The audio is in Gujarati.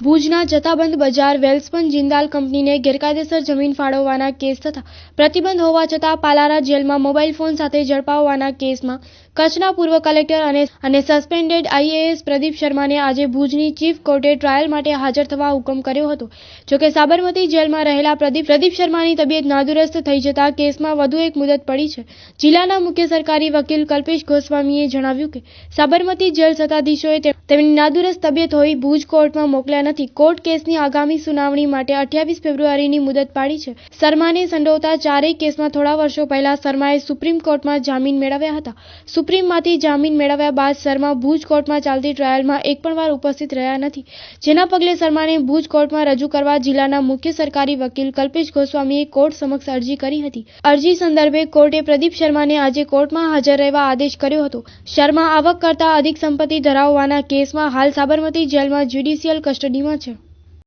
ભુજના જથ્થાબંધ બજાર વેલ્સપન જિંદાલ કંપનીને ગેરકાયદેસર જમીન ફાળવવાના કેસ તથા પ્રતિબંધ હોવા છતાં પાલારા જેલમાં મોબાઈલ ફોન સાથે ઝડપાવવાના કેસમાં કચ્છના પૂર્વ કલેક્ટર અને સસ્પેન્ડેડ આઈએએસ પ્રદીપ શર્માને આજે ભુજની ચીફ કોર્ટે ટ્રાયલ માટે હાજર થવા હુકમ કર્યો હતો। જોકે સાબરમતી જેલમાં રહેલા પ્રદીપ શર્માની તબિયત નાદુરસ્ત થઈ જતા કેસમાં વધુ એક મુદત પડી છે। જિલ્લાના મુખ્ય સરકારી વકીલ કલ્પેશ ગોસ્વામીએ જણાવ્યું કે સાબરમતી જેલ સત્તાધીશોએ તેમની નાદુરસ્ત તબિયત હોઈ ભુજ કોર્ટમાં મોકલ્યા નથી। કોર્ટ કેસની આગામી સુનાવણી માટે 28 ફેબ્રુઆરીની મુદત પાડી છે। શર્માને સંડોવતા ચારેય કેસમાં થોડા વર્ષો પહેલા શર્માએ સુપ્રીમ કોર્ટમાં જામીન મેળવ્યા હતા। સુપ્રીમમાંથી જામીન મેળવ્યા બાદ શર્મા ભુજ કોર્ટમાં ચાલતી ટ્રાયલમાં એક પણ વાર ઉપસ્થિત રહ્યા નથી, જેના પગલે શર્માને ભુજ કોર્ટમાં રજૂ કરવા જિલ્લાના મુખ્ય સરકારી વકીલ કલ્પેશ ગોસ્વામીએ કોર્ટ સમક્ષ અરજી કરી હતી। અરજી સંદર્ભે કોર્ટે પ્રદીપ શર્માને આજે કોર્ટમાં હાજર રહેવા આદેશ કર્યો હતો। શર્મા આવક કરતાં અધિક સંપત્તિ ધરાવવાના કેસમાં હાલ સાબરમતી જેલમાં જ્યુડિશિયલ કસ્ટડીમાં છે।